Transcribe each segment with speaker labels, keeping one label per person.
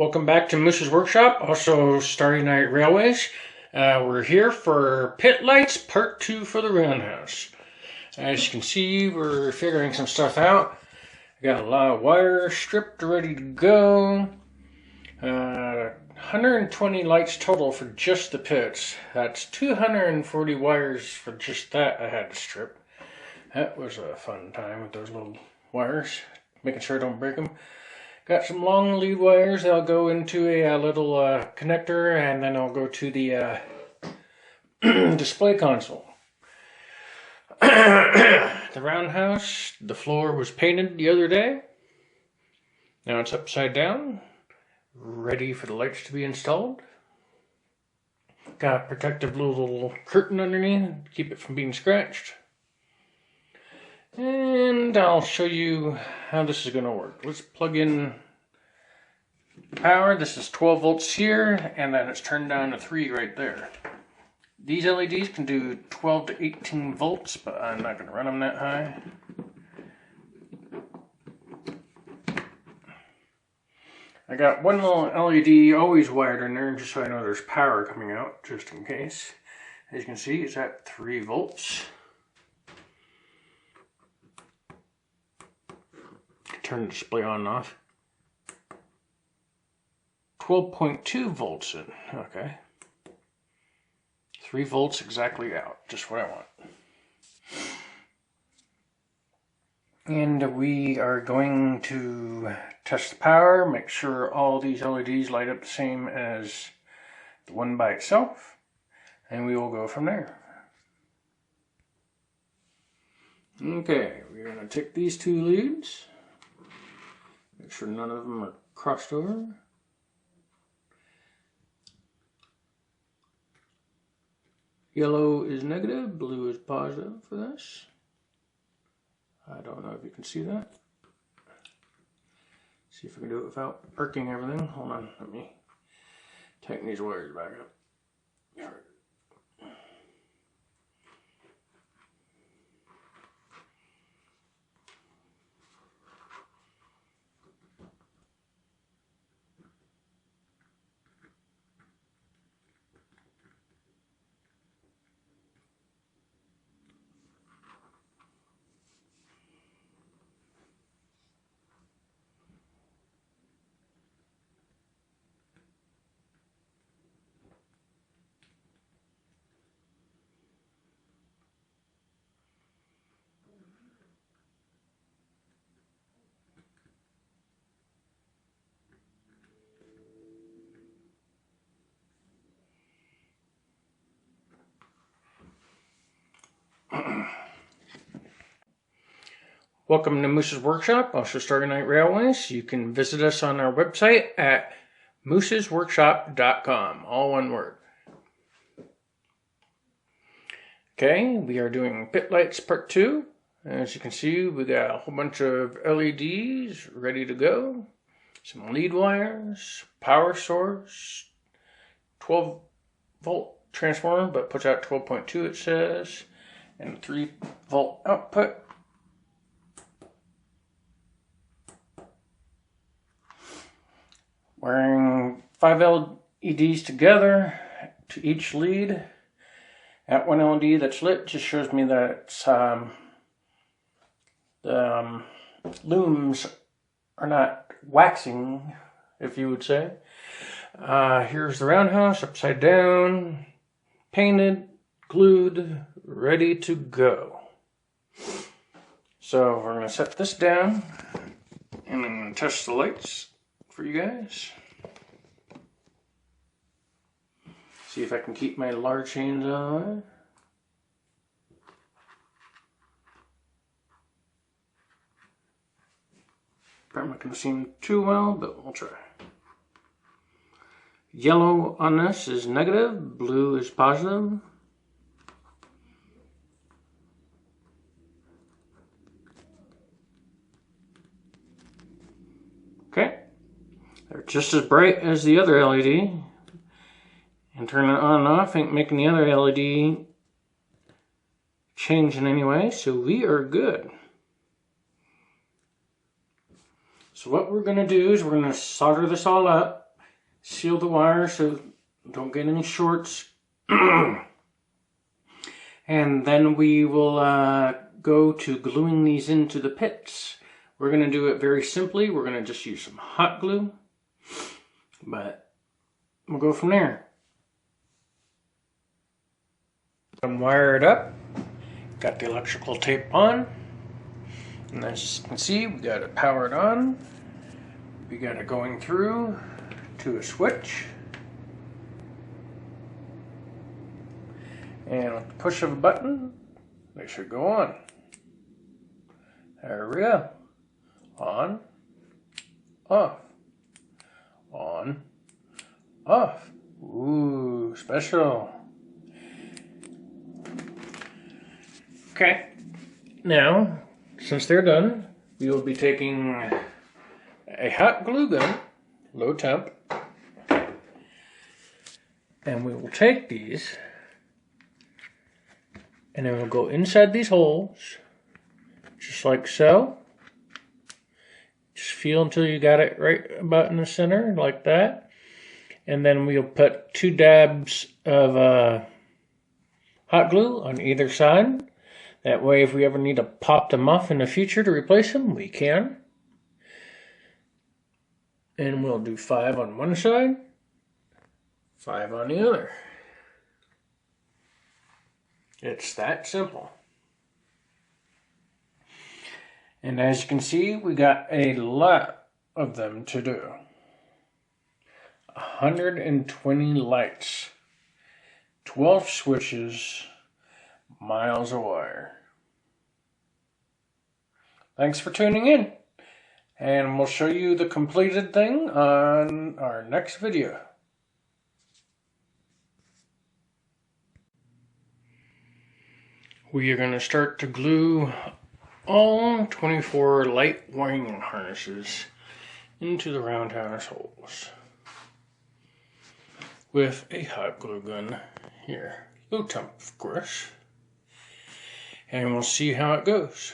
Speaker 1: Welcome back to Moose's Workshop, also Starry Night Railways. We're here for Pit Lights Part 2 for the Roundhouse. As you can see, we're figuring some stuff out. I got a lot of wire stripped, ready to go. 120 lights total for just the pits. That's 240 wires for just that I had to strip. That was a fun time with those little wires, making sure I don't break them. Got some long lead wires that'll go into a little connector, and then I'll go to the display console. The roundhouse, the floor was painted the other day. Now it's upside down, ready for the lights to be installed. Got a protective little curtain underneath to keep it from being scratched. And I'll show you how this is going to work. Let's plug in power. This is 12 volts here, and then it's turned down to 3 right there. These LEDs can do 12 to 18 volts, but I'm not going to run them that high. I got one little LED always wired in there, just so I know there's power coming out, just in case. As you can see, it's at 3 volts. Turn the display on and off. 12.2 volts in. Okay. 3 volts exactly out. Just what I want. And we are going to test the power, make sure all these LEDs light up the same as the one by itself, and we will go from there. Okay, we're going to take these 2 leads. Make sure none of them are crossed over. Yellow is negative, blue is positive for this. I don't know if you can see that. See if I can do it without arcing everything. Hold on, let me tighten these wires back up. Welcome to Moose's Workshop, also Starry Night Railways. You can visit us on our website at moosesworkshop.com, all one word. Okay, we are doing Pit Lights Part 2. As you can see, we got a whole bunch of LEDs ready to go. Some lead wires, power source, 12 volt transformer, but puts out 12.2 it says, and 3 volt output. Wiring 5 LEDs together to each lead. That one LED that's lit just shows me that it's, the looms are not waxing, if you would say. Here's the roundhouse, upside down, painted, glued, ready to go. So we're going to set this down, and I'm going to test the lights for you guys. See if I can keep my large hands out of the way. Probably not going to see them too well, but we'll try. Yellow on this is negative, blue is positive. Okay. They're just as bright as the other LED. And turning it on and off ain't making the other LED change in any way, so we are good. So what we're going to do is we're going to solder this all up. seal the wire so don't get any shorts. And then we will go to gluing these into the pits. We're going to do it very simply. We're going to just use some hot glue, but we'll go from there. I'm wired up. Got the electrical tape on. And as you can see, we got it powered on. We got it going through to a switch. And with the push of a button, they should go on. There we go. On, off, on, off. Ooh, special. Okay, now, since they're done, we will be taking a hot glue gun, low temp, and we will take these, and then we'll go inside these holes, just like so. Just feel until you got it right about in the center, like that. And then we'll put 2 dabs of hot glue on either side. That way, if we ever need to pop them off in the future to replace them, we can. And we'll do 5 on one side, 5 on the other. It's that simple. And as you can see, we got a lot of them to do. 120 lights, 12 switches, miles of wire. Thanks for tuning in, and we'll show you the completed thing on our next video. We are going to start to glue all 24 light wiring harnesses into the roundhouse holes with a hot glue gun here. Low temp, of course. And we'll see how it goes.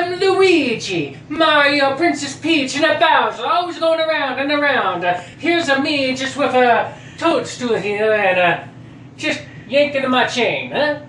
Speaker 1: I'm Luigi, Mario, Princess Peach, and a Bowser, always going around and around. Here's a me just with a toadstool here and just yanking on my chain, huh?